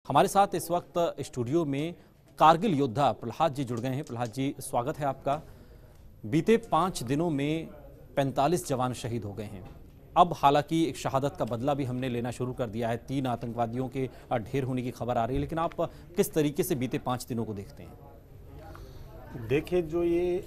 हमारे साथ इस वक्त स्टूडियो में कारगिल योद्धा प्रहलाद जी जुड़ गए हैं। प्रहलाद जी, स्वागत है आपका। बीते 5 दिनों में 45 जवान शहीद हो गए हैं। अब हालांकि एक शहादत का बदला भी हमने लेना शुरू कर दिया है। 3 आतंकवादियों के ढेर होने की खबर आ रही है, लेकिन आप किस तरीके से बीते 5 दिनों को देखते हैं? देखिए, जो ये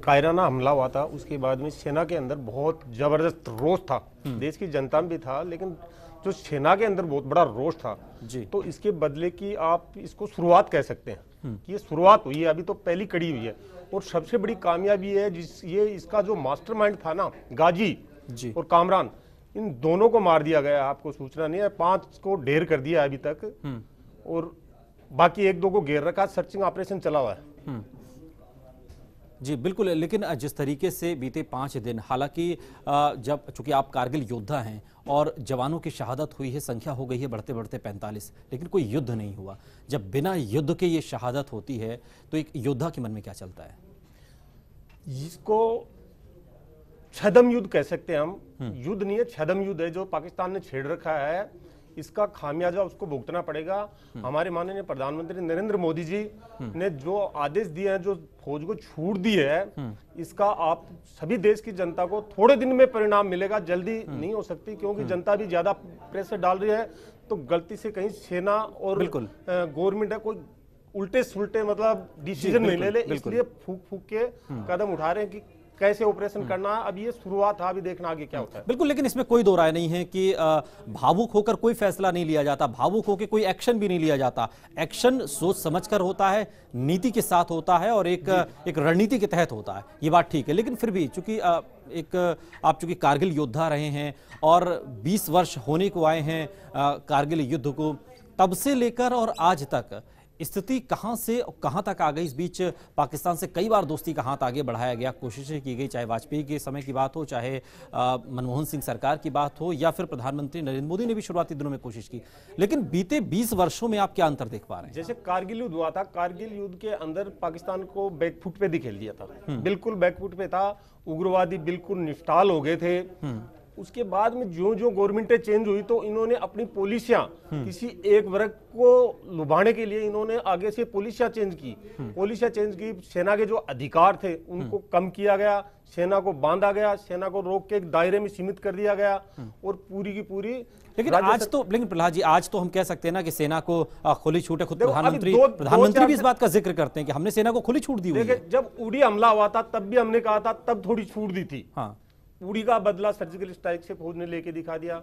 कायराना हमला हुआ था उसके बाद में सेना के अंदर बहुत जबरदस्त रोष था, देश की जनता में भी था, लेकिन जो सेना के अंदर बहुत बड़ा रोष था जी। तो इसके बदले की आप इसको शुरुआत कह सकते हैं कि ये शुरुआत हुई है, अभी तो पहली कड़ी हुई है। और सबसे बड़ी कामयाबी है इसका जो मास्टरमाइंड था ना, गाजी जी और कामरान, इन दोनों को मार दिया गया। आपको सूचना नहीं है, 5 को ढेर कर दिया अभी तक और बाकी 1-2 को घेर रखा। सर्चिंग ऑपरेशन चला हुआ है। जी बिल्कुल, लेकिन जिस तरीके से बीते 5 दिन, हालांकि जब चूंकि आप कारगिल योद्धा हैं और जवानों की शहादत हुई है, संख्या हो गई है बढ़ते बढ़ते 45, लेकिन कोई युद्ध नहीं हुआ। जब बिना युद्ध के ये शहादत होती है तो एक योद्धा के मन में क्या चलता है? इसको छद्म युद्ध कह सकते हैं हम। युद्ध नहीं है, छद्म युद्ध है जो पाकिस्तान ने छेड़ रखा है। इसका खामियाजा उसको भुगतना पड़ेगा। हमारे माननीय प्रधानमंत्री नरेंद्र मोदी जी ने जो आदेश दिए हैं, जो फौज को छूट दी है, इसका आप सभी देश की जनता को थोड़े दिन में परिणाम मिलेगा, जल्दी नहीं हो सकती, क्योंकि जनता भी ज्यादा प्रेशर डाल रही है। तो गलती से कहीं सेना और गवर्नमेंट है कोई उल्टे सुलटे मतलब डिसीजन नहीं ले ले, इसलिए फूक फूक के कदम उठा रहे हैं कि कैसे ऑपरेशन करना है। अब ये शुरुआत है, अभी देखना आगे क्या होता है। बिल्कुल, लेकिन इसमें कोई दो राय नहीं है कि भावुक होकर कोई फैसला नहीं लिया जाता, भावुक होकर कोई एक्शन भी नहीं लिया जाता। एक्शन सोच समझकर होता है, नीति के साथ होता है और एक रणनीति के तहत होता है। ये बात ठीक है, लेकिन फिर भी चूंकि आप चूंकि कारगिल योद्धा रहे हैं और 20 वर्ष होने को आए हैं कारगिल युद्ध को, तब से लेकर और आज तक स्थिति कहां से कहां तक आ गई? इस बीच पाकिस्तान से कई बार दोस्ती का हाथ आगे बढ़ाया गया, कोशिशें की गई, चाहे वाजपेयी के समय की बात हो, चाहे मनमोहन सिंह सरकार की बात हो, या फिर प्रधानमंत्री नरेंद्र मोदी ने भी शुरुआती दिनों में कोशिश की। लेकिन बीते 20 वर्षों में आप क्या अंतर देख पा रहे हैं? जैसे कारगिल युद्ध हुआ था, कारगिल युद्ध के अंदर पाकिस्तान को बैकफुट पे दिखेल दिया था, बिल्कुल बैकफुट पे था। उग्रवादी बिल्कुल निष्ठाल हो गए थे। उसके बाद में जो जो गवर्नमेंटें चेंज हुई तो इन्होंने अपनी पॉलिसियां किसी एक वर्ग को लुभाने के लिए इन्होंने आगे से पॉलिसियां चेंज की। सेना के जो अधिकार थे उनको कम किया गया, सेना को बांधा गया, सेना को रोक के एक दायरे में सीमित कर दिया गया और पूरी की पूरी। लेकिन प्रहलाद जी, आज तो हम कह सकते हैं ना कि सेना को खुली छूट है। खुद प्रधानमंत्री भी इस बात का जिक्र करते हैं कि हमने सेना को खुली छूट दी हुई है। जब उड़ी हमला हुआ था तब भी हमने कहा था, तब थोड़ी छूट दी थी। हाँ, उड़ी का बदला सर्जिकल स्ट्राइक से फौज ने लेके दिखा दिया।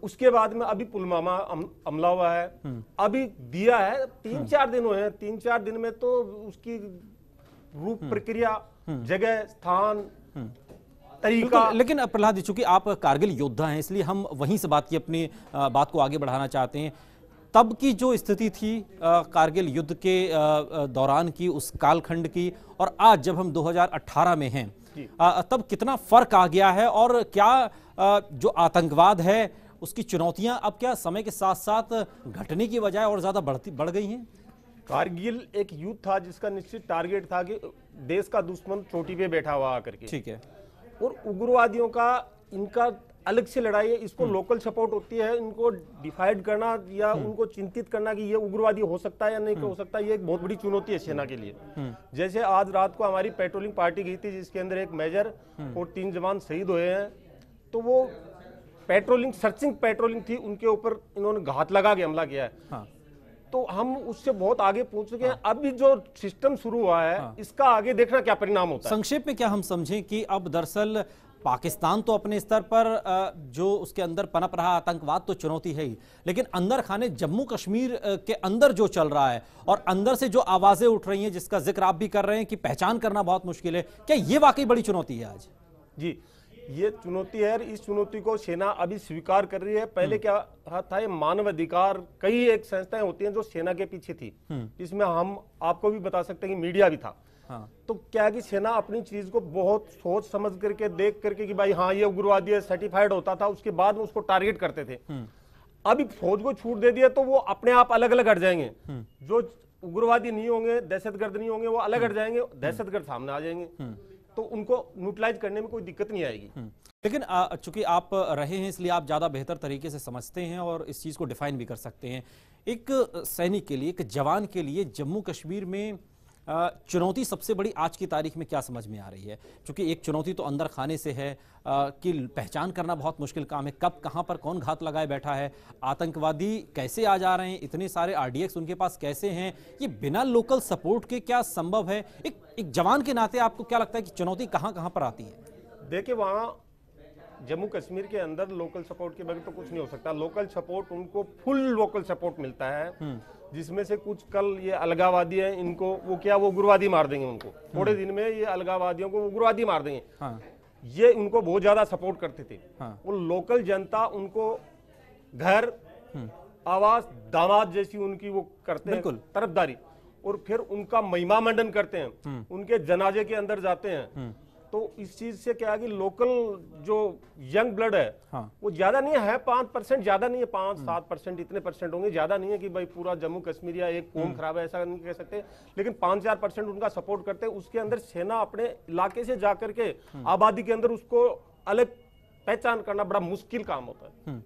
उसके बाद में अभी पुलवामा हमला हुआ है, अभी दिया है। 3-4 दिन हुए हैं, 3-4 दिन में तो उसकी रूप प्रक्रिया, जगह, स्थान, तरीका। लेकिन प्रहलाद जी, चूंकि आप कारगिल योद्धा हैं, इसलिए हम वहीं से अपनी बात को आगे बढ़ाना चाहते हैं। तब की जो स्थिति थी कारगिल युद्ध के दौरान की, उस कालखंड की, और आज जब हम 2018 में हैं, तब कितना फर्क आ गया है? और क्या जो आतंकवाद है उसकी चुनौतियां अब क्या समय के साथ साथ घटने की बजाय और ज्यादा बढ़ गई हैं? कारगिल एक युद्ध था जिसका निश्चित टारगेट था कि देश का दुश्मन चोटी पे बैठा हुआ आकर के, ठीक है, और उग्रवादियों का इनका अलग से लड़ाई है। इसको लोकल सपोर्ट होती है, इनको डिफाइड करना या उनको चिंतित करना कि ये उग्रवादी हो सकता है या नहीं हो सकता, ये एक बहुत बड़ी चुनौती है सेना के लिए। जैसे आज रात को हमारी पेट्रोलिंग पार्टी गई थी जिसके अंदर एक मेजर और 3 जवान शहीद हुए हैं, तो वो सर्चिंग पेट्रोलिंग थी, उनके ऊपर इन्होंने घात लगा के हमला किया है। हाँ। तो हम उससे बहुत आगे पहुंच चुके हैं। अभी जो सिस्टम शुरू हुआ है, इसका आगे देखना क्या परिणाम होता है। संक्षेप में क्या हम समझें कि अब दरअसल पाकिस्तान तो अपने स्तर पर जो उसके अंदर पनप रहा आतंकवाद तो चुनौती है ही, लेकिन अंदर खाने जम्मू कश्मीर के अंदर जो चल रहा है और अंदर से जो आवाजें उठ रही हैं, जिसका जिक्र आप भी कर रहे हैं कि पहचान करना बहुत मुश्किल है, क्या ये वाकई बड़ी चुनौती है आज? जी, ये चुनौती है। इस चुनौती को सेना अभी स्वीकार कर रही है। पहले क्या था, ये मानव अधिकार कई एक संस्थाएं होती हैं जो सेना के पीछे थी, इसमें हम आपको भी बता सकते हैं कि मीडिया भी था। हाँ। तो क्या है कि सेना अपनी चीज को बहुत सोच समझ करके, देख करके कि भाई हाँ ये उग्रवादी है, सर्टिफाइड होता था, उसके बाद में उसको टारगेट करते थे। अभी फौज को छूट दे दिया तो वो अपने आप अलग अलग हट जाएंगे। जो उग्रवादी नहीं होंगे, दहशतगर्द नहीं होंगे, वो अलग हट जाएंगे, दहशतगर्द सामने आ जाएंगे, तो उनको न्यूट्रलाइज करने में कोई दिक्कत नहीं आएगी। लेकिन चूंकि आप रहे हैं इसलिए आप ज़्यादा बेहतर तरीके से समझते हैं और इस चीज़ को डिफाइन भी कर सकते हैं। एक सैनिक के लिए, एक जवान के लिए जम्मू कश्मीर में चुनौती सबसे बड़ी आज की तारीख में क्या समझ में आ रही है? क्योंकि एक चुनौती तो अंदर खाने से है कि पहचान करना बहुत मुश्किल काम है, कब कहां पर कौन घात लगाए बैठा है, आतंकवादी कैसे आ जा रहे हैं, इतने सारे आरडीएक्स उनके पास कैसे हैं, ये बिना लोकल सपोर्ट के क्या संभव है? एक जवान के नाते आपको क्या लगता है कि चुनौती कहां कहां पर आती है? देखिए, वहाँ जम्मू कश्मीर के अंदर लोकल सपोर्ट के बगैर तो कुछ नहीं हो सकता। लोकल सपोर्ट उनको फुल लोकल सपोर्ट मिलता है, जिसमें से कुछ कल ये अलगावादी हैं, इनको वो उग्रवादी मार देंगे उनको थोड़े दिन में, ये अलगावादियों को उग्रवादी मार देंगे। हाँ। ये उनको बहुत ज्यादा सपोर्ट करते थे। हाँ। वो लोकल जनता उनको घर, आवास, दामाद जैसी उनकी वो करते हैं तरफदारी, और फिर उनका महिमा मंडन करते हैं, उनके जनाजे के अंदर जाते हैं। तो इस चीज से क्या है कि लोकल जो यंग ब्लड है, हाँ। वो ज्यादा नहीं है, 5% ज्यादा नहीं है, 5-7% इतने परसेंट होंगे, ज्यादा नहीं है कि भाई पूरा जम्मू कश्मीर या एक कौम खराब है, ऐसा नहीं कह सकते, लेकिन 5-4% उनका सपोर्ट करते हैं। उसके अंदर सेना अपने इलाके से जाकर के आबादी के अंदर उसको अलग पहचान करना बड़ा मुश्किल काम होता है।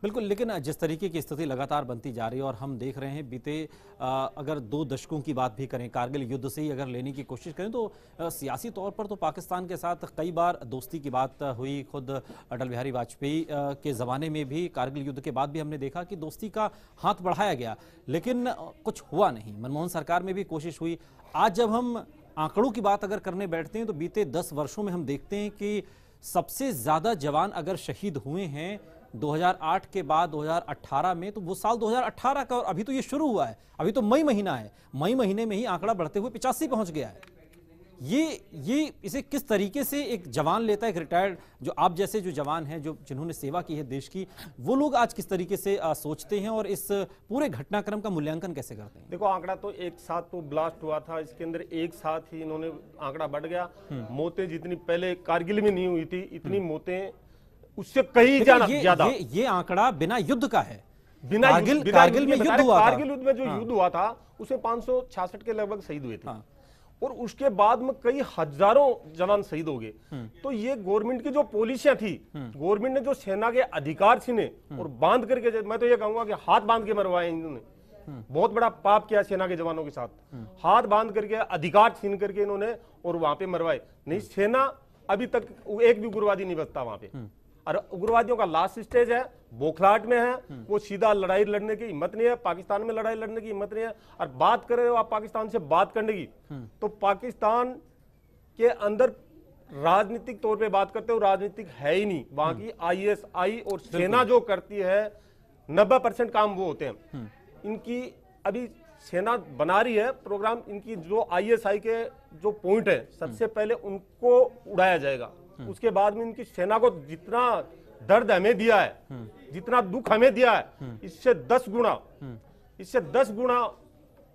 बिल्कुल, लेकिन जिस तरीके की स्थिति लगातार बनती जा रही है और हम देख रहे हैं बीते अगर 2 दशकों की बात भी करें, कारगिल युद्ध से ही अगर लेने की कोशिश करें तो सियासी तौर पर तो पाकिस्तान के साथ कई बार दोस्ती की बात हुई। खुद अटल बिहारी वाजपेयी के ज़माने में भी कारगिल युद्ध के बाद भी हमने देखा कि दोस्ती का हाथ बढ़ाया गया, लेकिन कुछ हुआ नहीं। मनमोहन सरकार में भी कोशिश हुई। आज जब हम आंकड़ों की बात अगर करने बैठते हैं तो बीते 10 वर्षों में हम देखते हैं कि सबसे ज़्यादा जवान अगर शहीद हुए हैं 2008 के बाद 2018 में, तो वो साल 2018 का, और अभी तो ये शुरू हुआ है, अभी तो मई महीना है, मई महीने में ही आंकड़ा बढ़ते हुए 85 पहुंच गया है। ये इसे किस तरीके से एक जवान लेता है, एक रिटायर्ड जो आप जैसे जो जवान हैं, जो जिन्होंने सेवा की है देश की, वो लोग आज किस तरीके से सोचते हैं और इस पूरे घटनाक्रम का मूल्यांकन कैसे करते हैं? देखो, आंकड़ा तो एक साथ तो ब्लास्ट हुआ था, इसके अंदर एक साथ ही इन्होंने आंकड़ा बढ़ गया। मौतें जितनी पहले कारगिल में नहीं हुई थी, इतनी मौतें उससे कहीं ज्यादा। ये आंकड़ा बिना युद्ध का है, बिना कारगिल में युद्ध हुआ था। कारगिल युद्ध में जो युद्ध हुआ था उसमें 566 के लगभग शहीद हुए थे, और उसके बाद में कई हजारों जवान शहीद हो गए। तो ये गवर्नमेंट की जो पॉलिसियां थी, गवर्नमेंट ने जो सेना के अधिकार छीने और बांध करके, मैं तो ये कहूंगा कि हाथ बांध के मरवाए इन्होंने, बहुत बड़ा पाप किया सेना के जवानों के साथ। हाथ बांध करके, अधिकार छीन करके इन्होंने और वहां पे मरवाए। नहीं, सेना अभी तक एक भी उग्रवादी नहीं बचता वहां पे, और उग्रवादियों का लास्ट स्टेज है, बौखलाहट में है, वो सीधा लड़ाई लड़ने की हिम्मत नहीं है, पाकिस्तान में लड़ाई लड़ने की हिम्मत नहीं है। और बात करें आप पाकिस्तान से बात करने की, तो पाकिस्तान के अंदर राजनीतिक तौर पे बात करते हो, राजनीतिक है ही नहीं। वहां की ISI और सेना जो करती है 90% काम वो होते हैं। इनकी अभी सेना बना रही है प्रोग्राम, इनकी जो ISI के जो पॉइंट है, सबसे पहले उनको उड़ाया जाएगा। उसके बाद में इनकी सेना को जितना दर्द हमें दिया है, जितना दुख हमें दिया है, इससे 10 गुना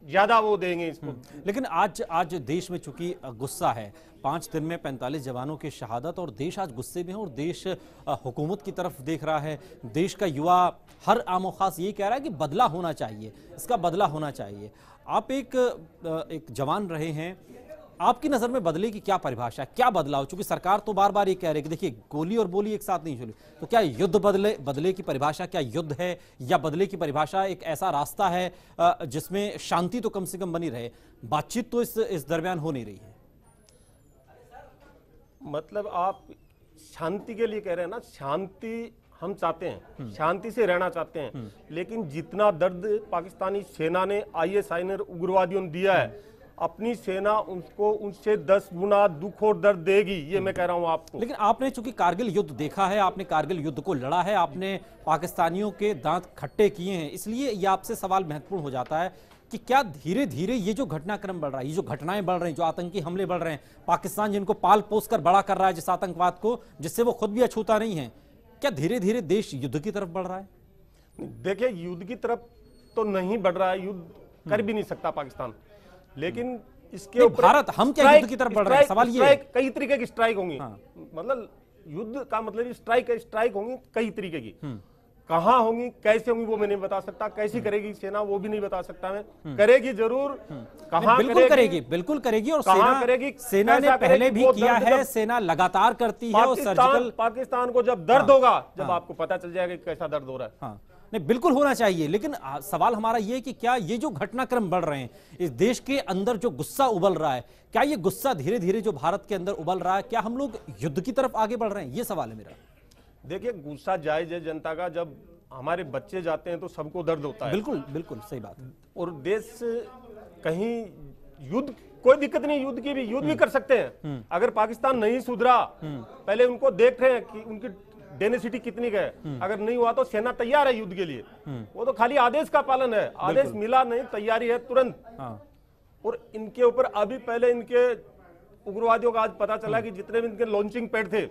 ज्यादा वो देंगे इसको। लेकिन आज देश में चूंकि गुस्सा है, 5 दिन में 45 जवानों की शहादत, और देश आज गुस्से में है और देश हुकूमत की तरफ देख रहा है। देश का युवा हर आमो खास ये कह रहा है कि बदला होना चाहिए, इसका बदला होना चाहिए। आप एक जवान रहे हैं, आपकी नजर में बदले की क्या परिभाषा है, क्या बदलाव? चूंकि सरकार तो बार बार ये कह रही है कि देखिए गोली और बोली एक साथ नहीं चली, तो क्या युद्ध बदले की परिभाषा क्या युद्ध है, या बदले की परिभाषा एक ऐसा रास्ता है जिसमें शांति तो कम से कम बनी रहे? बातचीत तो इस दरमियान हो नहीं रही है। मतलब आप शांति के लिए कह रहे हैं ना, शांति हम चाहते हैं, शांति से रहना चाहते हैं, लेकिन जितना दर्द पाकिस्तानी सेना ने, ISI ने, उग्रवादियों ने दिया है, अपनी सेना उनको उनसे 10 गुना दुख और दर्द देगी, ये मैं कह रहा हूं आपको। लेकिन आपने चूंकि कारगिल युद्ध देखा है, आपने कारगिल युद्ध को लड़ा है, आपने पाकिस्तानियों के दांत खट्टे किए हैं, इसलिए ये आपसे सवाल महत्वपूर्ण हो जाता है कि क्या धीरे धीरे ये जो घटनाक्रम बढ़ रहा है, ये जो घटनाएं बढ़ रही हैं, जो आतंकी हमले बढ़ रहे हैं, पाकिस्तान जिनको पाल पोस कर बड़ा कर रहा है जिस आतंकवाद को, जिससे वो खुद भी अछूता नहीं है, क्या धीरे धीरे देश युद्ध की तरफ बढ़ रहा है? देखिए, युद्ध की तरफ तो नहीं बढ़ रहा है, युद्ध कर भी नहीं सकता पाकिस्तान, लेकिन इसके ऊपर भारत, हम क्या युद्ध की तरफ बढ़ रहे हैं? सवाल ये है। कई तरीके की स्ट्राइक होंगी, मतलब युद्ध का मतलब स्ट्राइक होंगी कई तरीके की। कहां होंगी, कैसे होंगी, वो मैं नहीं बता सकता। कैसी करेगी सेना, वो भी नहीं बता सकता मैं। करेगी जरूर, कहां बिल्कुल करेगी, बिल्कुल करेगी, और सेना ने पहले भी किया है, सेना लगातार करती है। और सर्जिकल पाकिस्तान को जब दर्द होगा, जब आपको पता चल जाएगा कैसा दर्द हो रहा है। नहीं, बिल्कुल होना चाहिए, लेकिन सवाल हमारा ये है कि क्या ये जो घटनाक्रम बढ़ रहे हैं, इस देश के अंदर जो गुस्सा उबल रहा है, क्या ये गुस्सा धीरे धीरे जो भारत के अंदर उबल रहा है, क्या हम लोग युद्ध की तरफ आगे बढ़ रहे हैं? ये सवाल है मेरा। देखिए, गुस्सा जायज है जनता का। जब हमारे बच्चे जाते हैं तो सबको दर्द होता है। बिल्कुल बिल्कुल सही बात। और देश कहीं युद्ध, कोई दिक्कत नहीं, युद्ध भी कर सकते हैं। अगर पाकिस्तान नहीं सुधरा, पहले उनको देख रहे हैं कि उनकी डेंसिटी कितनी है। अगर नहीं हुआ तो सेना तैयार है युद्ध के लिए। वो तो खाली आदेश का पालन है, आदेश मिला नहीं, तैयारी है तुरंत। और इनके ऊपर अभी पहले इनके उग्रवादियों का आज पता चला कि जितने भी इनके लॉन्चिंग पैड थे,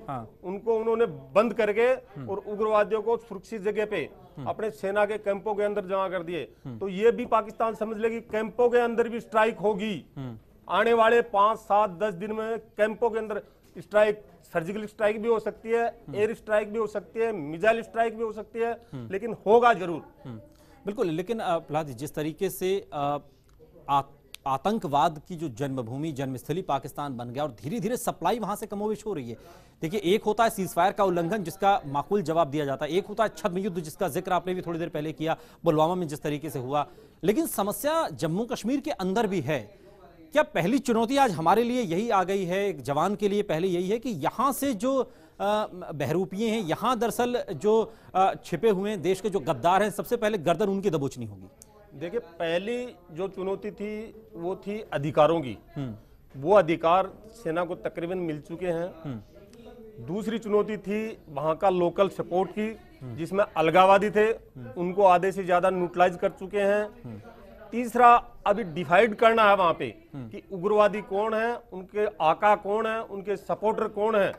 उनको उन्होंने बंद करके और उग्रवादियों को सुरक्षित जगह पे अपने सेना के कैंपों के अंदर जमा कर दिए। तो ये भी पाकिस्तान समझ ले कि कैंपों के अंदर भी स्ट्राइक होगी। आने वाले 5, 7, 10 दिन में कैंपों के अंदर स्ट्राइक, सर्जिकल स्ट्राइक भी हो सकती है, एयर स्ट्राइक भी हो सकती है, मिसाइल स्ट्राइक भी हो सकती है, लेकिन होगा जरूर। बिल्कुल, लेकिन प्रहलाद जी, जिस तरीके से आतंकवाद की जो जन्मभूमि, जन्मस्थली पाकिस्तान बन गया और धीरे धीरे सप्लाई वहां से कमोबेश हो रही है। देखिए, एक होता है सीजफायर का उल्लंघन जिसका माकूल जवाब दिया जाता है, एक होता है छद्म युद्ध जिसका जिक्र आपने भी थोड़ी देर पहले किया, पुलवामा में जिस तरीके से हुआ। लेकिन समस्या जम्मू कश्मीर के अंदर भी है। क्या पहली चुनौती आज हमारे लिए यही आ गई है, एक जवान के लिए पहले यही है कि यहां से जो बहरूपिये हैं, यहां दरअसल जो छिपे हुए हैं देश के जो गद्दार हैं, सबसे पहले गर्दन उनकी दबोचनी होगी? देखिए, पहली जो चुनौती थी वो थी अधिकारों की। वो अधिकार सेना को तकरीबन मिल चुके हैं। दूसरी चुनौती थी वहां का लोकल सपोर्ट की, जिसमें अलगाववादी थे, उनको आधे से ज्यादा न्यूट्रलाइज कर चुके हैं। तीसरा, अभी डिवाइड करना है वहां पे कि उग्रवादी कौन है, उनके आका कौन है, उनके सपोर्टर कौन है,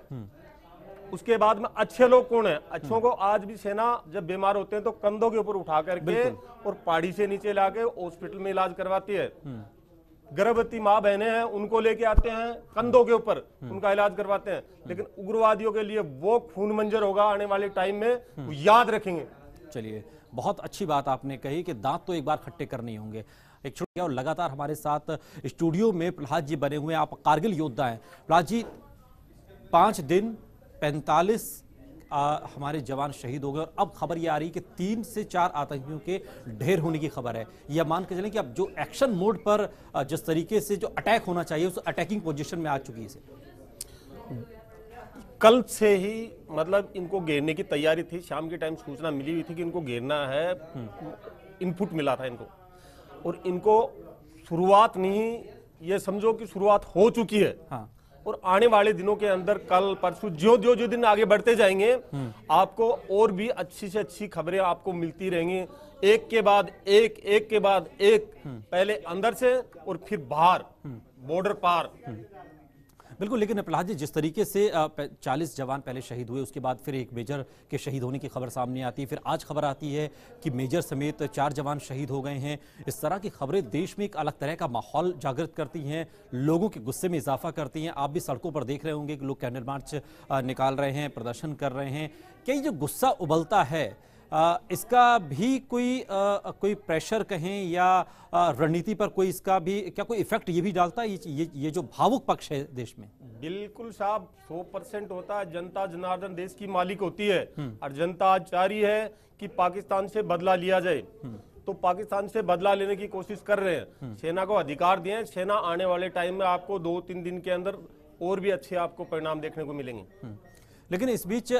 उसके बाद में अच्छे लोग कौन है। अच्छों को आज भी सेना जब बीमार होते हैं तो कंधों के ऊपर उठा करके और पहाड़ी से नीचे लाके हॉस्पिटल में इलाज करवाती है। गर्भवती माँ बहनें हैं, उनको लेके आते हैं कंधों के ऊपर, उनका इलाज करवाते हैं। लेकिन उग्रवादियों के लिए वो खून मंजर होगा आने वाले टाइम में, वो याद रखेंगे। चलिए, बहुत अच्छी बात आपने कही कि दांत तो एक बार खट्टे करने होंगे। एक छोटा, और लगातार हमारे साथ स्टूडियो में प्रहलाद जी बने हुए हैं। आप कारगिल योद्धा हैं प्रहलाद जी। 5 दिन 45 हमारे जवान शहीद हो गए और अब खबर ये आ रही है कि 3 से 4 आतंकियों के ढेर होने की खबर है। यह मान के चलें कि अब जो एक्शन मोड पर जिस तरीके से जो अटैक होना चाहिए उस अटैकिंग पोजीशन में आ चुकी है। कल से ही मतलब इनको घेरने की तैयारी थी। शाम के टाइम सूचना मिली हुई थी कि इनको घेरना है, इनपुट मिला था इनको, और इनको शुरुआत नहीं, ये समझो कि शुरुआत हो चुकी है। और आने वाले दिनों के अंदर, कल परसों, जो दिन आगे बढ़ते जाएंगे, आपको और भी अच्छी से अच्छी खबरें आपको मिलती रहेंगी। एक के बाद एक, पहले अंदर से और फिर बाहर, बॉर्डर पार। बिल्कुल, लेकिन प्रहलाद जी, जिस तरीके से 40 जवान पहले शहीद हुए, उसके बाद फिर एक मेजर के शहीद होने की खबर सामने आती है, फिर आज खबर आती है कि मेजर समेत 4 जवान शहीद हो गए हैं। इस तरह की खबरें देश में एक अलग तरह का माहौल जागृत करती हैं, लोगों के गुस्से में इजाफा करती हैं। आप भी सड़कों पर देख रहे होंगे कि लोग कैंडल मार्च निकाल रहे हैं, प्रदर्शन कर रहे हैं। क्या ये जो गुस्सा उबलता है, इसका भी कोई प्रेशर कहें या रणनीति पर कोई इसका भी क्या कोई इफेक्ट ये भी डालता है, ये जो भावुक पक्ष है देश में? बिल्कुल साहब, 100% होता है। जनता जनार्दन देश की मालिक होती है, और जनता आज चाह रही है कि पाकिस्तान से बदला लिया जाए। तो पाकिस्तान से बदला लेने की कोशिश कर रहे हैं। सेना को अधिकार दिए, सेना आने वाले टाइम में आपको 2-3 दिन के अंदर और भी अच्छे आपको परिणाम देखने को मिलेंगे। लेकिन इस बीच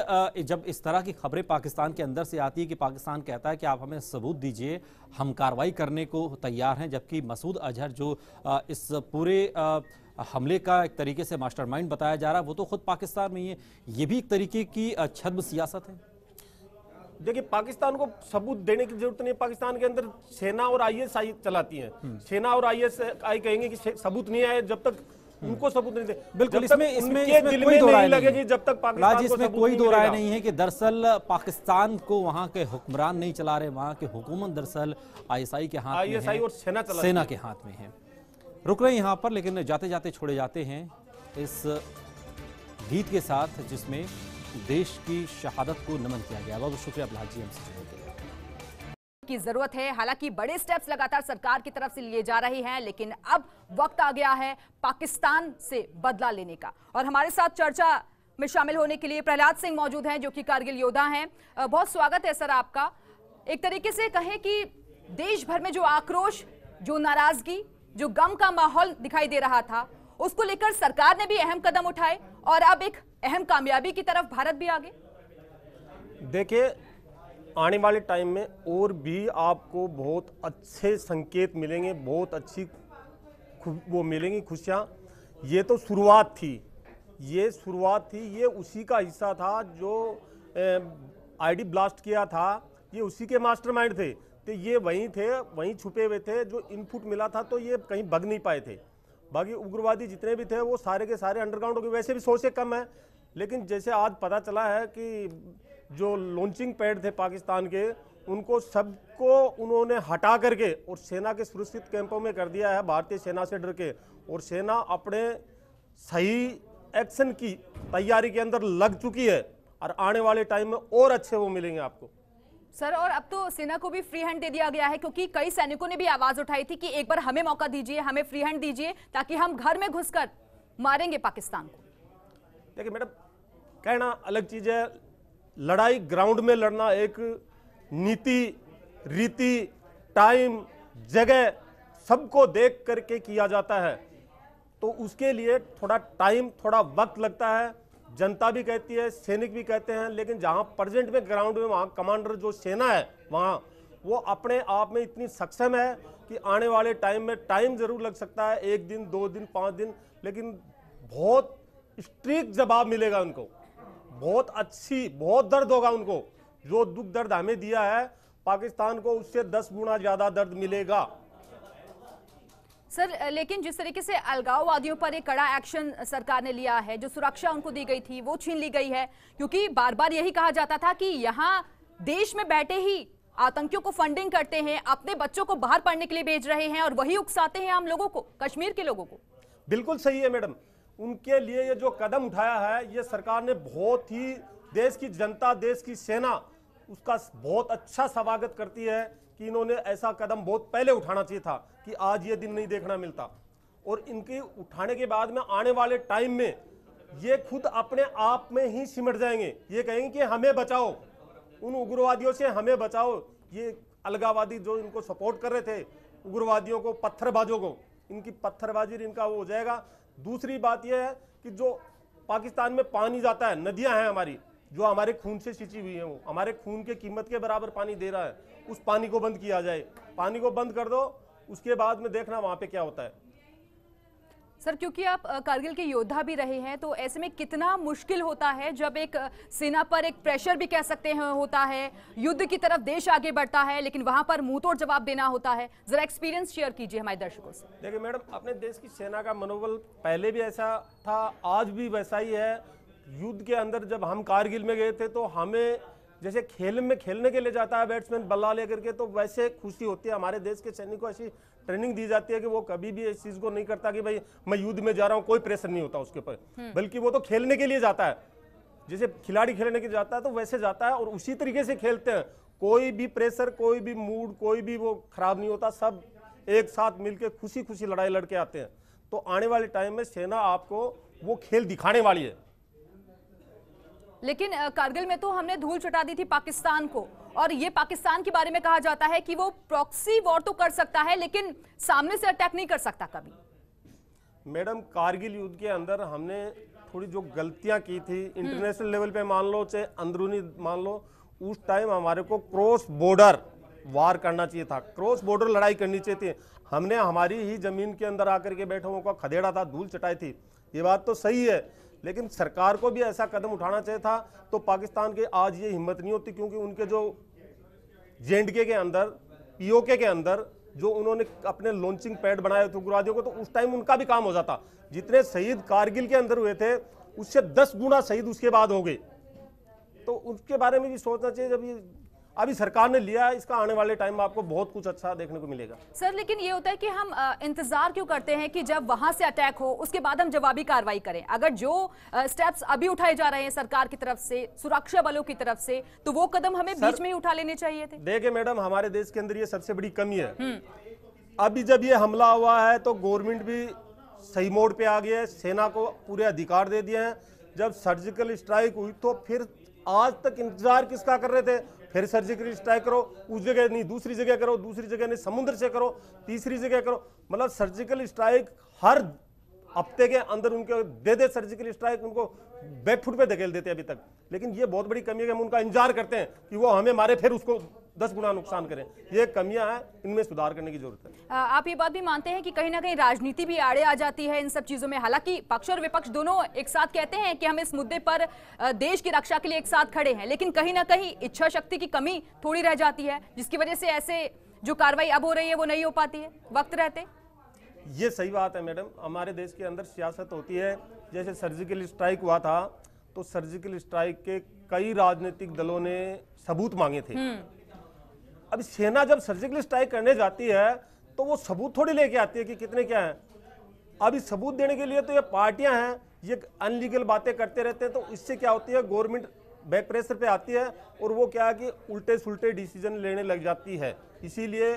जब इस तरह की खबरें पाकिस्तान के अंदर से आती है कि पाकिस्तान कहता है कि आप हमें सबूत दीजिए, हम कार्रवाई करने को तैयार हैं, जबकि मसूद अजहर जो इस पूरे हमले का एक तरीके से मास्टरमाइंड बताया जा रहा है, वो तो खुद पाकिस्तान में ही है। ये भी एक तरीके की छद्म सियासत है। देखिए, पाकिस्तान को सबूत देने की जरूरत नहीं। पाकिस्तान के अंदर सेना और ISI चलाती है। सेना और ISI कहेंगे कि सबूत नहीं आए जब तक उनको सबूत नहीं दे। बिल्कुल, इसमें कोई दो राय नहीं है। जब तक पाकिस्तान को इसमें कोई दो राय नहीं है कि दरअसल पाकिस्तान को वहां के हुक्मरान नहीं चला रहे, वहां के हुकूमत दरअसल ISI के हाथ में है, और सेना के हाथ में है। रुक रहे हैं यहाँ पर, लेकिन जाते जाते छोड़े जाते हैं इस गीत के साथ जिसमें देश की शहादत को नमन किया गया। बहुत शुक्रिया प्रहलाद जी हमसे जुड़ने के लिए। की जरूरत है। हालांकि बड़े स्टेप्स लगातार सरकार की तरफ से लिए जा रहे हैं, लेकिन अब वक्त आ गया है पाकिस्तान से बदला लेने का। और हमारे साथ चर्चा में शामिल होने के लिए प्रहलाद सिंह मौजूद हैं, जो कि कारगिल योद्धा हैं। बहुत स्वागत है सर आपका। एक तरीके से कहें कि देश भर में जो आक्रोश, जो नाराजगी, जो गम का माहौल दिखाई दे रहा था, उसको लेकर सरकार ने भी अहम कदम उठाए और अब एक अहम कामयाबी की तरफ भारत भी आगे। देखिए, आने वाले टाइम में और भी आपको बहुत अच्छे संकेत मिलेंगे, बहुत अच्छी वो मिलेंगी खुशियाँ। ये तो शुरुआत थी, ये उसी का हिस्सा था जो आईडी ब्लास्ट किया था, ये उसी के मास्टरमाइंड थे। तो ये वहीं थे, वहीं छुपे हुए थे। जो इनपुट मिला था तो ये कहीं भग नहीं पाए थे। बाकी उग्रवादी जितने भी थे वो सारे के सारे अंडरग्राउंड हो गए। वैसे भी 100 से कम है, लेकिन जैसे आज पता चला है कि जो लॉन्चिंग पैड थे पाकिस्तान के, उनको सबको उन्होंने हटा करके और सेना के सुरक्षित कैंपों में कर दिया है, भारतीय सेना से डर के। और सेना अपने सही एक्शन की तैयारी के अंदर लग चुकी है और आने वाले टाइम में और अच्छे वो मिलेंगे आपको। सर, और अब तो सेना को भी फ्री हैंड दे दिया गया है, क्योंकि कई सैनिकों ने भी आवाज उठाई थी कि एक बार हमें मौका दीजिए, हमें फ्री हैंड दीजिए, ताकि हम घर में घुसकर मारेंगे पाकिस्तान को। देखिए मैडम, कहना अलग चीज है, लड़ाई ग्राउंड में लड़ना एक नीति, रीति, टाइम, जगह सबको देख करके किया जाता है। तो उसके लिए थोड़ा टाइम, थोड़ा वक्त लगता है। जनता भी कहती है, सैनिक भी कहते हैं, लेकिन जहां प्रेजेंट में ग्राउंड में वहां कमांडर जो सेना है वहां वो अपने आप में इतनी सक्षम है कि आने वाले टाइम में टाइम जरूर लग सकता है, 1 दिन, 2 दिन, 5 दिन, लेकिन बहुत स्ट्रिक्ट जवाब मिलेगा उनको। बहुत दर्द होगा उनको। जो दुख दर्द हमें दिया है पाकिस्तान को, उससे 10 गुना ज्यादा दर्द मिलेगा। सर, लेकिन जिस तरीके से अलगाववादियों पर एक कड़ा एक्शन सरकार ने लिया है, जो सुरक्षा उनको दी गई थी वो छीन ली गई है, क्योंकि बार बार यही कहा जाता था कि यहाँ देश में बैठे ही आतंकियों को फंडिंग करते हैं, अपने बच्चों को बाहर पढ़ने के लिए भेज रहे हैं और वही उकसाते हैं आम लोगों को, कश्मीर के लोगों को। बिल्कुल सही है मैडम, उनके लिए ये जो कदम उठाया है ये सरकार ने बहुत ही, देश की जनता, देश की सेना उसका बहुत अच्छा स्वागत करती है कि इन्होंने ऐसा कदम बहुत पहले उठाना चाहिए था कि आज ये दिन नहीं देखना मिलता। और इनके उठाने के बाद में आने वाले टाइम में ये खुद अपने आप में ही सिमट जाएंगे। ये कहेंगे कि हमें बचाओ, उन उग्रवादियों से हमें बचाओ। ये अलगाववादी जो इनको सपोर्ट कर रहे थे, उग्रवादियों को, पत्थरबाजों को, इनकी पत्थरबाजी इनका वो हो जाएगा। दूसरी बात यह है कि जो पाकिस्तान में पानी जाता है, नदियां हैं हमारी जो हमारे खून से सिंची हुई है, वो हमारे खून के कीमत के बराबर पानी दे रहा है, उस पानी को बंद किया जाए। पानी को बंद कर दो, उसके बाद में देखना वहां पे क्या होता है। सर, क्योंकि आप कारगिल के योद्धा भी रहे हैं, तो ऐसे में कितना मुश्किल होता है जब एक सेना पर एक प्रेशर भी कह सकते हैं होता है, युद्ध की तरफ देश आगे बढ़ता है, लेकिन वहां पर मुंह तोड़ जवाब देना होता है। जरा एक्सपीरियंस शेयर कीजिए हमारे दर्शकों से। देखिए मैडम, अपने देश की सेना का मनोबल पहले भी ऐसा था, आज भी वैसा ही है। युद्ध के अंदर जब हम कारगिल में गए थे तो हमें जैसे खेलने के लिए जाता है बैट्समैन बल्ला लेकर के, तो वैसे खुशी होती है। हमारे देश के सैनिक को ऐसी ट्रेनिंग दी जाती है कि वो कभी भी इस चीज को नहीं करता कि भाई मैं युद्ध में जा रहा हूं, कोई प्रेशर नहीं होता उसके ऊपर, बल्कि वो तो खेलने के लिए जाता है। जैसे खिलाड़ी खेलने के लिए जाता है तो वैसे जाता है और उसी तरीके से खेलते हैं। कोई भी प्रेशर, कोई भी मूड, कोई भी वो खराब नहीं होता। सब एक साथ मिलकर खुशी खुशी लड़ाई लड़के आते हैं। तो आने वाले टाइम में सेना आपको वो खेल दिखाने वाली है। लेकिन कारगिल में तो हमने धूल चटा दी थी पाकिस्तान को, और ये पाकिस्तान के बारे में कहा जाता है कि वो प्रॉक्सी वॉर तो कर सकता है लेकिन सामने से अटैक नहीं कर सकता कभी। मैडम, कारगिल युद्ध के अंदर हमने थोड़ी जो गलतियां की थी, इंटरनेशनल लेवल पे मान लो चाहे अंदरूनी मान लो, उस टाइम हमारे को क्रॉस बॉर्डर वार करना चाहिए था, क्रॉस बॉर्डर लड़ाई करनी चाहिए थी। हमने हमारी ही जमीन के अंदर आकर के बैठों को खदेड़ा था, धूल चटाई थी। ये बात तो सही है, लेकिन सरकार को भी ऐसा कदम उठाना चाहिए था। तो पाकिस्तान के आज ये हिम्मत नहीं होती, क्योंकि उनके जो JNK के अंदर, POK के अंदर जो उन्होंने अपने लॉन्चिंग पैड बनाए थे उग्रवादियों को, तो उस टाइम उनका भी काम हो जाता। जितने शहीद कारगिल के अंदर हुए थे उससे 10 गुना शहीद उसके बाद हो गए। तो उसके बारे में भी सोचना चाहिए। जब ये अभी सरकार ने लिया है, इसका आने वाले टाइम में आपको बहुत कुछ अच्छा देखने को मिलेगा। सर, लेकिन ये होता है कि हम इंतजार क्यों करते हैं कि जब वहां से अटैक हो उसके बाद हम जवाबी कार्रवाई करें? अगर जो स्टेप्स अभी उठाए जा रहे हैं सरकार की तरफ से, सुरक्षा बलों की तरफ से, तो वो कदम हमें बीच में ही उठा लेने चाहिए थे। देखिए मैडम, हमारे देश के अंदर ये सबसे बड़ी कमी है। अभी जब ये हमला हुआ है तो गवर्नमेंट भी सही मोड पे आ गई है, सेना को पूरे अधिकार दे दिए हैं। जब सर्जिकल स्ट्राइक हुई तो फिर आज तक इंतजार किसका कर रहे थे? फिर सर्जिकल स्ट्राइक करो, उस जगह नहीं दूसरी जगह करो, दूसरी जगह नहीं समुद्र से करो, तीसरी जगह करो। मतलब सर्जिकल स्ट्राइक हर हफ्ते के अंदर उनके दे सर्जिकल स्ट्राइक, उनको बैकफुट पे धकेल देते अभी तक। लेकिन ये बहुत बड़ी कमी है कि हम उनका इंतजार करते हैं कि वो हमें मारे फिर उसको 10 गुना नुकसान करें। ये कमियां हैं, इनमें सुधार करने की जरूरत है। आप ये बात भी मानते हैं कि कहीं ना कहीं राजनीति भी आड़े आ जाती है इन सब चीजों में? हालांकि पक्ष और विपक्ष दोनों एक साथ कहते हैं कि हम इस मुद्दे पर देश की रक्षा के लिए एक साथ खड़े हैं, लेकिन कहीं ना कहीं इच्छा शक्ति की कमी थोड़ी रह जाती है, जिसकी वजह से ऐसे जो कार्रवाई अब हो रही है वो नहीं हो पाती है वक्त रहते। ये सही बात है मैडम, हमारे देश के अंदर सियासत होती है। जैसे सर्जिकल स्ट्राइक हुआ था तो सर्जिकल स्ट्राइक के कई राजनीतिक दलों ने सबूत मांगे थे। अब सेना जब सर्जिकल स्ट्राइक करने जाती है तो वो सबूत थोड़ी लेके आती है कि कितने क्या है। अब इस सबूत देने के लिए तो ये पार्टियां हैं, ये अनलीगल बातें करते रहते हैं। तो इससे क्या होती है, गवर्नमेंट बैक प्रेशर पे आती है और वो क्या है कि उल्टे सुल्टे डिसीजन लेने लग जाती है। इसीलिए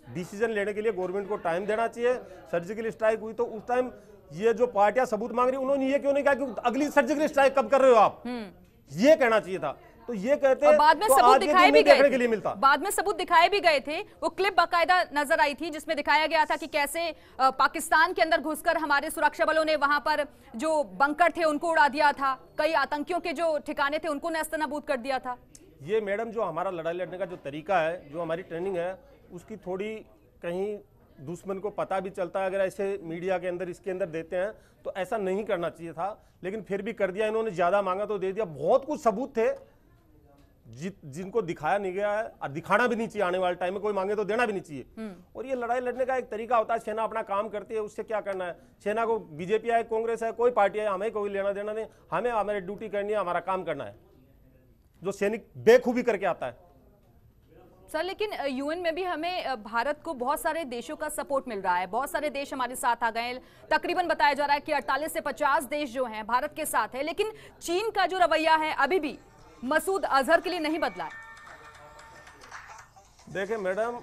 डिसीजन लेने के लिए गवर्नमेंट को टाइम देना चाहिए। सर्जिकल स्ट्राइक हुई तो उस टाइम ये जो पार्टियां सबूत मांग रही, उन्होंने ये क्यों नहीं कहा कि अगली सर्जिकल स्ट्राइक कब कर रहे हो आप, ये कहना चाहिए था। तो ये कहते हैं बाद में तो सबूत आज दिखाए ये भी देखने गए के लिए मिलता। बाद में सबूत दिखाए भी गए थे, वो क्लिप बाकायदा नजर आई थी जिसमें दिखाया गया था कि कैसे पाकिस्तान के अंदर घुसकर हमारे सुरक्षा बलों ने वहां पर जो बंकर थे उनको उड़ा दिया था, कई आतंकियों के जो ठिकाने थे उनको नेस्तनाबूद कर दिया था। ये मैडम जो हमारा लड़ाई लड़ने का जो तरीका है, जो हमारी ट्रेनिंग है, उसकी थोड़ी कहीं दुश्मन को पता भी चलता है। अगर ऐसे मीडिया के अंदर इसके अंदर देते हैं तो ऐसा नहीं करना चाहिए था, लेकिन फिर भी कर दिया इन्होंने। ज्यादा मांगा तो दे दिया। बहुत कुछ सबूत थे जिनको दिखाया नहीं गया है और दिखाना भी नहीं चाहिए। आने वाले टाइम में कोई मांगे तो देना भी नहीं चाहिए। और ये लड़ाई लड़ने का एक तरीका होता है। सेना अपना काम करती है, उससे क्या करना है। सेना को बीजेपी है, कांग्रेस है, कोई पार्टी है, हमें कोई लेना देना नहीं। हमें हमारी ड्यूटी करनी है, हमारा काम करना है, जो सैनिक बेखूबी करके आता है। सर लेकिन यूएन में भी हमें भारत को बहुत सारे देशों का सपोर्ट मिल रहा है, बहुत सारे देश हमारे साथ आ गए हैं। तकरीबन बताया जा रहा है कि 48 से 50 देश जो हैं भारत के साथ है। लेकिन चीन का जो रवैया है अभी भी मसूद अजहर के लिए नहीं बदला है। देखिए मैडम,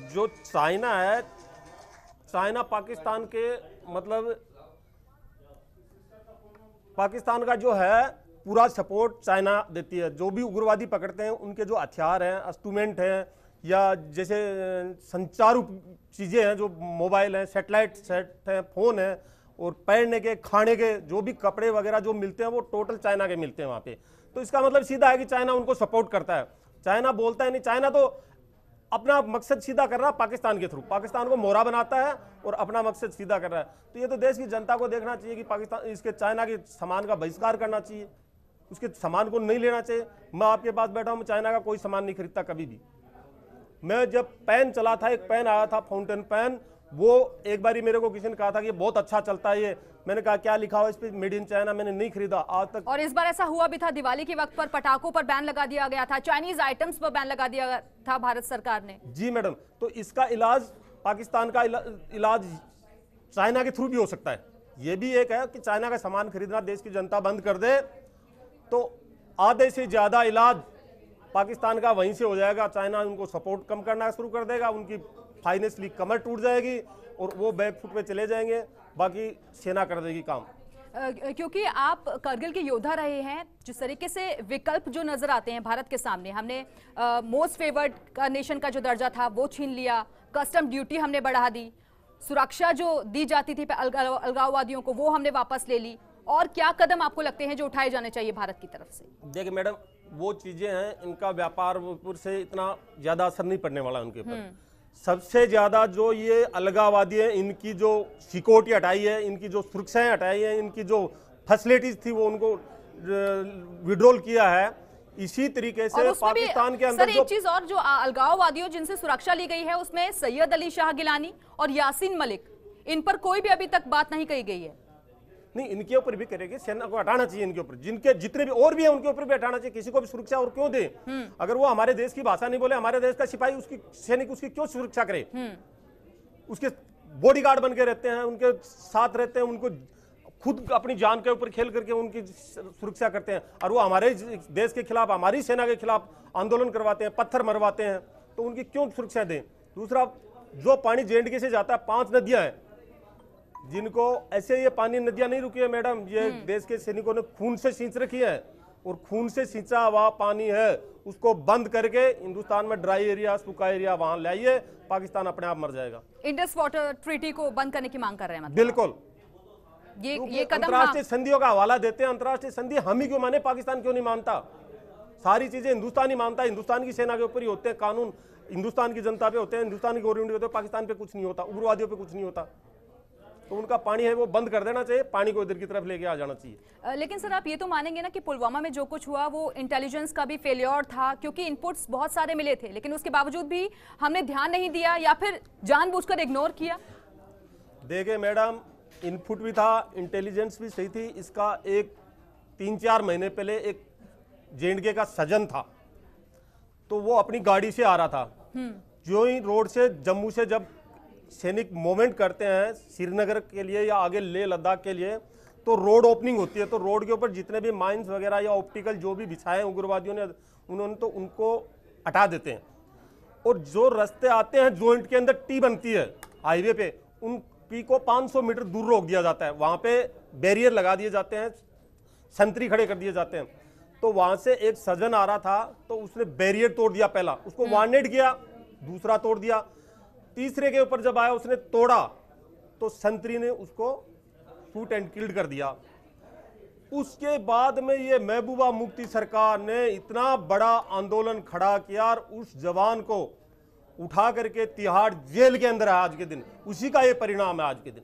जो चाइना है, चाइना पाकिस्तान के मतलब पाकिस्तान का जो है पूरा सपोर्ट चाइना देती है। जो भी उग्रवादी पकड़ते हैं उनके जो हथियार हैं, इंस्ट्रूमेंट हैं, या जैसे संचार चीज़ें हैं, जो मोबाइल हैं, सैटेलाइट सेट हैं, फ़ोन हैं, और पहनने के खाने के जो भी कपड़े वगैरह जो मिलते हैं वो टोटल चाइना के मिलते हैं वहाँ पे। तो इसका मतलब सीधा है कि चाइना उनको सपोर्ट करता है। चाइना बोलता है नहीं, चाइना तो अपना मकसद सीधा कर रहा है पाकिस्तान के थ्रू, पाकिस्तान को मोहरा बनाता है और अपना मकसद सीधा कर रहा है। तो ये तो देश की जनता को देखना चाहिए कि पाकिस्तान इसके चाइना के सामान का बहिष्कार करना चाहिए, उसके सामान को नहीं लेना चाहिए। मैं आपके पास बैठा हूं, मैं चाइना का कोई सामान नहीं खरीदता कभी भी। मैं जब पेन चला था, एक पेन आया था फाउंटेन पेन, वो एक बारी मेरे को किसी ने कहा था कि बहुत अच्छा चलता है ये। मैंने कहा क्या लिखा हुआ इस पे, मेड इन चाइना, मैंने नहीं खरीदा आज तक। और इस बार ऐसा हुआ भी था, दिवाली के वक्त पर पटाखों पर बैन लगा दिया गया था, चाइनीज आइटम्स पर बैन लगा दिया था भारत सरकार ने। जी मैडम, तो इसका इलाज, पाकिस्तान का इलाज चाइना के थ्रू भी हो सकता है। ये भी एक है कि चाइना का सामान खरीदना देश की जनता बंद कर दे तो आधे से ज्यादा इलाज पाकिस्तान का वहीं से हो जाएगा। चाइना उनको सपोर्ट कम करना शुरू कर देगा, उनकी फाइनेंशियली कमर टूट जाएगी और वो बैकफुट पे चले जाएंगे, बाकी सेना कर देगी काम। क्योंकि आप करगिल के योद्धा रहे हैं, जिस तरीके से विकल्प जो नजर आते हैं भारत के सामने, हमने मोस्ट फेवर्ड का नेशन का जो दर्जा था वो छीन लिया, कस्टम ड्यूटी हमने बढ़ा दी, सुरक्षा जो दी जाती थी अलगाववादियों को वो हमने वापस ले ली, और क्या कदम आपको लगते हैं जो उठाए जाने चाहिए भारत की तरफ से? देखिए मैडम, वो चीजें हैं, इनका व्यापार से इतना ज्यादा असर नहीं पड़ने वाला उनके ऊपर। सबसे ज्यादा जो ये अलगाववादी है, इनकी जो सिक्योरिटी हटाई है, इनकी जो सुरक्षाएं हटाई है, इनकी जो फैसिलिटीज थी वो उनको विड्रॉल किया है। इसी तरीके से पाकिस्तान के अंदर एक चीज और, जो अलगाववादियों जिनसे सुरक्षा ली गई है उसमें सैयद अली शाह गिलानी और यासीन मलिक, इन पर कोई भी अभी तक बात नहीं कही गई है। नहीं, इनके ऊपर भी करेंगे, सेना को हटाना चाहिए इनके ऊपर, जिनके जितने भी और भी हैं उनके ऊपर भी हटाना चाहिए। किसी को भी सुरक्षा और क्यों दे? अगर वो हमारे देश की भाषा नहीं बोले, हमारे देश का सिपाही, उसकी सैनिक उसकी क्यों सुरक्षा करे? उसके बॉडीगार्ड बन के रहते हैं, उनके साथ रहते हैं, उनको खुद अपनी जान के ऊपर खेल करके उनकी सुरक्षा करते हैं, और वो हमारे देश के खिलाफ, हमारी सेना के खिलाफ आंदोलन करवाते हैं, पत्थर मरवाते हैं, तो उनकी क्यों सुरक्षा दें? दूसरा, जो पानी JNK से जाता है, 5 नदियां हैं जिनको ऐसे ये पानी नदियां नहीं रुकी है मैडम, ये देश के सैनिकों ने खून से सींच रखी है। और खून से सिंचा हुआ पानी है उसको बंद करके हिंदुस्तान में ड्राई एरिया, सूखा एरिया वहां लाइए, पाकिस्तान अपने आप मर जाएगा। इंडस वाटर ट्रीटी को बंद करने की मांग कर रहे हैं मतलब? बिल्कुल। ये कदम अंतर्राष्ट्रीय संधियों का हवाला देते हैं। अंतर्राष्ट्रीय संधि हम ही क्यों माने, पाकिस्तान क्यों नहीं मानता? सारी चीजें हिंदुस्तान ही मानता है, हिंदुस्तान की सेना के ऊपर ही होते हैं, कानून हिंदुस्तान की जनता पे होते हैं, हिंदुस्तान की गवर्नमेंट पे होते हैं, पाकिस्तान पे कुछ नहीं होता, उग्रवादियों पे कुछ नहीं होता। तो उनका पानी है वो बंद कर देना चाहिए, पानी को इधर की तरफ लेके आ जाना चाहिए। लेकिन सर आप ये तो मानेंगे ना कि पुलवामा में जो कुछ हुआ वो इंटेलिजेंस का भी फेलियर था, क्योंकि इनपुट्स बहुत सारे मिले थे लेकिन उसके बावजूद भी हमने ध्यान नहीं दिया या फिर जानबूझकर इग्नोर किया। देखिए मैडम, इनपुट भी था, इंटेलिजेंस भी सही थी। इसका एक 3-4 महीने पहले एक जेएंडके का सजन था, तो वो अपनी गाड़ी से आ रहा था, जो ही रोड से जम्मू से जब सैनिक मूवमेंट करते हैं श्रीनगर के लिए या आगे लेह लद्दाख के लिए, तो रोड ओपनिंग होती है, तो रोड के ऊपर जितने भी माइंस वगैरह या ऑप्टिकल जो भी बिछाए हैं उग्रवादियों ने, उन्होंने तो उनको हटा देते हैं। और जो रास्ते आते हैं जॉइंट के अंदर टी बनती है हाईवे पे, उन टी को 500 मीटर दूर रोक दिया जाता है, वहां पे बैरियर लगा दिए जाते हैं, संतरी खड़े कर दिए जाते हैं। तो वहां से एक सजन आ रहा था, तो उसने बैरियर तोड़ दिया, पहला उसको वार्नेड किया, दूसरा तोड़ दिया, तीसरे के ऊपर जब आया उसने तोड़ा तो संतरी ने उसको शूट एंड किल्ड कर दिया। उसके बाद में ये महबूबा मुफ्ती सरकार ने इतना बड़ा आंदोलन खड़ा किया और उस जवान को उठा करके तिहाड़ जेल के अंदर है आज के दिन, उसी का ये परिणाम है आज के दिन।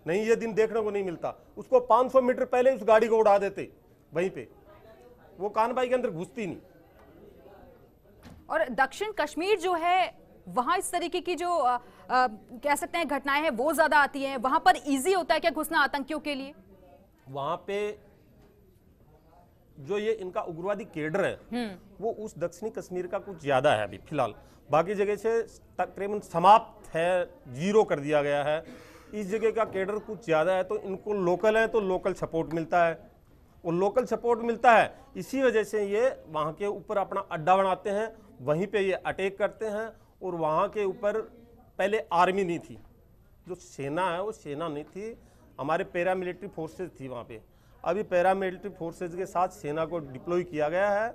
नहीं, ये दिन देखने को नहीं मिलता। उसको 500 मीटर पहले उस गाड़ी को उड़ा देते वहीं पे, वो कानबाई के अंदर घुसती नहीं। और दक्षिण कश्मीर जो है वहां इस तरीके की जो कह सकते हैं घटनाएं हैं वो ज्यादा आती हैं, वहां पर इजी होता है क्या घुसना आतंकियों के लिए? वहां पे जो ये इनका उग्रवादी केडर है वो उस दक्षिणी कश्मीर का कुछ ज्यादा है अभी फिलहाल, बाकी जगह से तकरीबन समाप्त है, जीरो कर दिया गया है। इस जगह का केडर कुछ ज्यादा है, तो इनको लोकल है तो लोकल सपोर्ट मिलता है, और लोकल सपोर्ट मिलता है, इसी वजह से ये वहां के ऊपर अपना अड्डा बनाते हैं, वहीं पे ये अटैक करते हैं। और वहाँ के ऊपर पहले आर्मी नहीं थी, जो सेना है वो सेना नहीं थी, हमारे पैरामिलिट्री फोर्सेज थी वहाँ पे। अभी पैरामिलिट्री फोर्सेज के साथ सेना को डिप्लॉय किया गया है,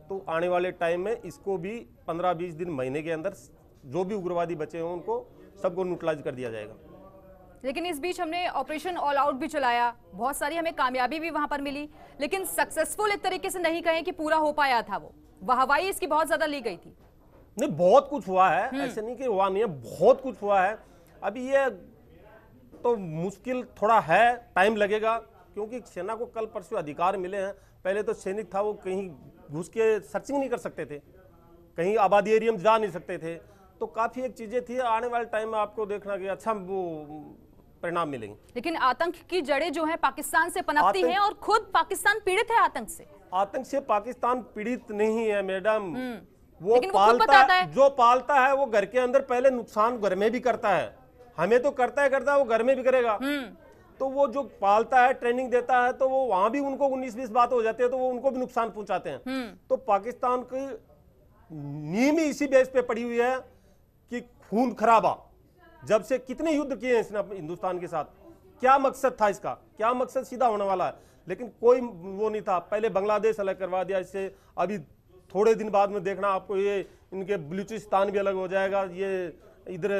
तो आने वाले टाइम में इसको भी 15-20 दिन, महीने के अंदर जो भी उग्रवादी बचे हों उनको सबको न्यूट्रलाइज कर दिया जाएगा। लेकिन इस बीच हमने ऑपरेशन ऑल आउट भी चलाया, बहुत सारी हमें कामयाबी भी वहां पर मिली, लेकिन सक्सेसफुल एक तरीके से नहीं कहें कि पूरा हो पाया था, वो हवाई इसकी बहुत ज्यादा ली गई थी। नहीं, बहुत कुछ हुआ है, ऐसे नहीं कि हुआ नहीं है, बहुत कुछ हुआ है। अभी ये तो मुश्किल थोड़ा है, टाइम लगेगा, क्योंकि सेना को कल परसों अधिकार मिले हैं। पहले तो सैनिक था वो कहीं घुस के सर्चिंग नहीं कर सकते थे, कहीं आबादी एरिया में जा नहीं सकते थे, तो काफी एक चीजें थी। आने वाले टाइम में आपको देखना कि अच्छा वो परिणाम मिलेंगे। लेकिन आतंक की जड़ें जो है पाकिस्तान से पनपती हैं और खुद पाकिस्तान पीड़ित है आतंक से। आतंक से पाकिस्तान पीड़ित नहीं है मैडम, वो पालता है, जो पालता है वो घर के अंदर पहले नुकसान घर में भी करता है, हमें तो करता है वो घर में भी करेगा। तो वो जो पालता है, ट्रेनिंग देता है, तो वो वहां भी उनको 19-20 बात हो जाती है, तो वो उनको भी नुकसान पहुंचाते हैं। तो पाकिस्तान की नींव ही इसी बेस पे पड़ी हुई है कि खून खराबा, जब से कितने युद्ध किए हैं इसने हिंदुस्तान के साथ, क्या मकसद था इसका, क्या मकसद सीधा होने वाला है, लेकिन कोई वो नहीं था। पहले बांग्लादेश अलग करवा दिया इससे, अभी थोड़े दिन बाद में देखना आपको ये इनके बलूचिस्तान भी अलग हो जाएगा, ये इधर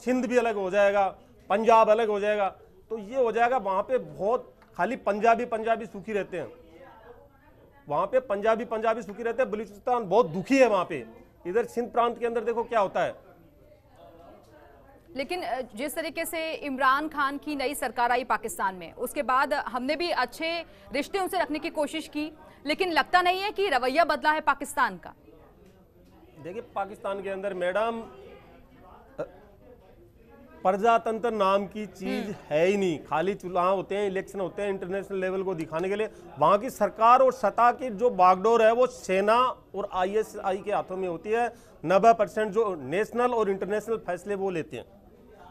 सिंध भी अलग हो जाएगा, पंजाब अलग हो जाएगा, तो ये हो जाएगा। वहां पे बहुत खाली पंजाबी सुखी रहते हैं, वहां पे पंजाबी सुखी रहते हैं, बलूचिस्तान बहुत दुखी है वहां पे। इधर सिंध प्रांत के अंदर देखो क्या होता है। लेकिन जिस तरीके से इमरान खान की नई सरकार आई पाकिस्तान में, उसके बाद हमने भी अच्छे रिश्ते उनसे रखने की कोशिश की, लेकिन लगता नहीं है कि रवैया बदला है पाकिस्तान का। देखिए, पाकिस्तान के अंदर मैडम प्रजातंत्र नाम की चीज है ही नहीं, खाली चुनाव होते हैं, इलेक्शन होते हैं इंटरनेशनल लेवल को दिखाने के लिए। वहां की सरकार और सत्ता की जो बागडोर है वो सेना और ISI के हाथों में होती है। 90% जो नेशनल और इंटरनेशनल फैसले वो लेते हैं,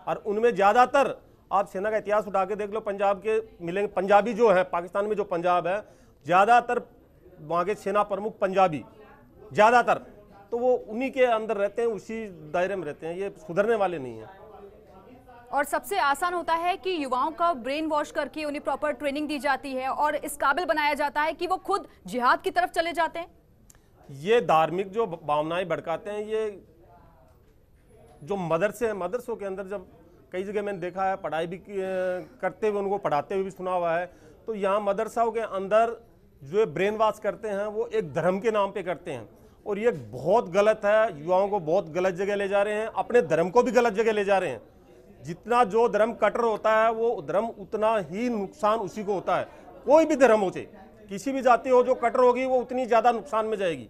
और उनमें ज्यादातर आप सेना का इतिहास उठा के देख लो, पंजाब के मिलेंगे, पंजाबी जो है पाकिस्तान में जो पंजाब है, ज्यादातर वहां के सेना प्रमुख पंजाबी ज्यादातर, तो वो उन्हीं के अंदर रहते हैं, उसी दायरे में रहते हैं, ये सुधरने वाले नहीं है। और सबसे आसान होता है कि युवाओं का ब्रेन वॉश करके उन्हें प्रॉपर ट्रेनिंग दी जाती है और इस काबिल बनाया जाता है कि वो खुद जिहाद की तरफ चले जाते हैं। ये धार्मिक जो भावनाएं भड़काते हैं, ये जो मदरसे हैं, मदरसों के अंदर जब कई जगह मैंने देखा है, पढ़ाई भी करते हुए, उनको पढ़ाते हुए भी सुना हुआ है, तो यहाँ मदरसाओं के अंदर जो ब्रेन वॉश करते हैं वो एक धर्म के नाम पे करते हैं और ये बहुत गलत है। युवाओं को बहुत गलत जगह ले जा रहे हैं, अपने धर्म को भी गलत जगह ले जा रहे हैं। जितना जो धर्म कट्टर होता है वो धर्म उतना ही नुकसान उसी को होता है। कोई भी धर्म हो, चाहे किसी भी जाति हो, जो कट्टर होगी वो उतनी ज्यादा नुकसान में जाएगी।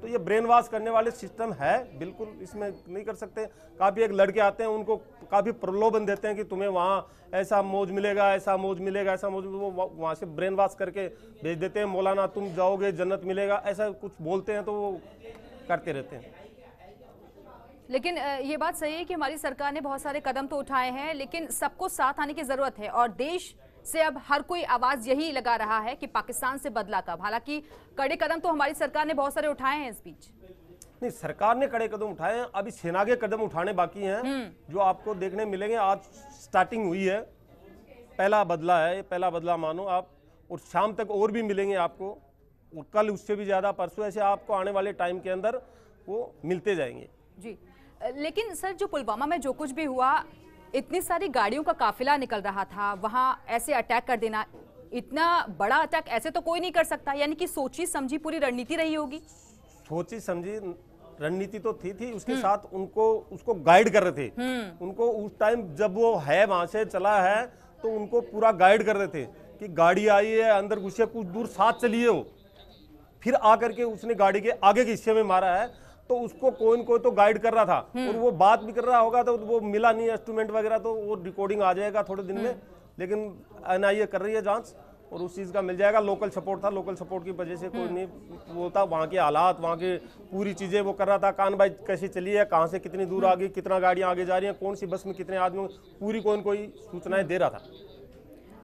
तो ये ब्रेन वॉश करने वाले सिस्टम है, बिल्कुल इसमें नहीं कर सकते। काफी एक लड़के आते हैं, उनको काफी प्रलोभन देते हैं कि तुम्हें वहाँ ऐसा मौज मिलेगा, ऐसा मौज मिलेगा, ऐसा मौज, वो वहाँ से ब्रेन वॉश करके भेज देते हैं। मौलाना तुम जाओगे जन्नत मिलेगा, ऐसा कुछ बोलते हैं, तो वो करते रहते हैं। लेकिन ये बात सही है कि हमारी सरकार ने बहुत सारे कदम तो उठाए हैं, लेकिन सबको साथ आने की जरूरत है और देश से अब हर कोई आवाज यही लगा रहा है कि पाकिस्तान से बदला कब। हालांकि कड़े कदम तो हमारी सरकार ने बहुत सारे उठाए हैं इस बीच। नहीं, सरकार ने कड़े कदम उठाए हैं, अभी सेना के कदम उठाने बाकी हैं, जो आपको देखने मिलेंगे। आज स्टार्टिंग हुई है, पहला बदला है, ये पहला बदला मानो आप, और शाम तक और भी मिलेंगे आपको, और कल उससे भी ज्यादा, परसों, ऐसे आपको आने वाले टाइम के अंदर वो मिलते जाएंगे। जी, लेकिन सर जो पुलवामा में जो कुछ भी हुआ, इतनी सारी गाड़ियों का काफिला निकल रहा था, वहां ऐसे अटैक कर देना, इतना बड़ा अटैक ऐसे तो कोई नहीं कर सकता। यानी कि सोची समझी पूरी रणनीति रही होगी। सोची समझी रणनीति तो थी, उसके साथ उनको उसको गाइड कर रहे थे। उनको उस टाइम जब वो है वहां से चला है तो उनको पूरा गाइड कर रहे थे कि गाड़ी आई है, अंदर घुसे, कुछ दूर साथ चलिए हो। फिर आकर के उसने गाड़ी के आगे के हिस्से में मारा है, तो उसको कोई न कोई तो गाइड कर रहा था और वो बात भी कर रहा होगा, तो वो मिला नहीं इंस्ट्रूमेंट वगैरह, तो वो रिकॉर्डिंग आ जाएगा थोड़े दिन में। लेकिन एनआईए कर रही है जांच और उस चीज़ का मिल जाएगा। लोकल सपोर्ट था, लोकल सपोर्ट की वजह से कोई नहीं वो था, वहाँ के हालात, वहाँ के पूरी चीज़ें वो कर रहा था। कान भाई कैसे चली है, कहाँ से कितनी दूर आ गई, कितना गाड़ियाँ आगे जा रही हैं, कौन सी बस में कितने आदमी, पूरी कोई न कोई सूचनाएं दे रहा था।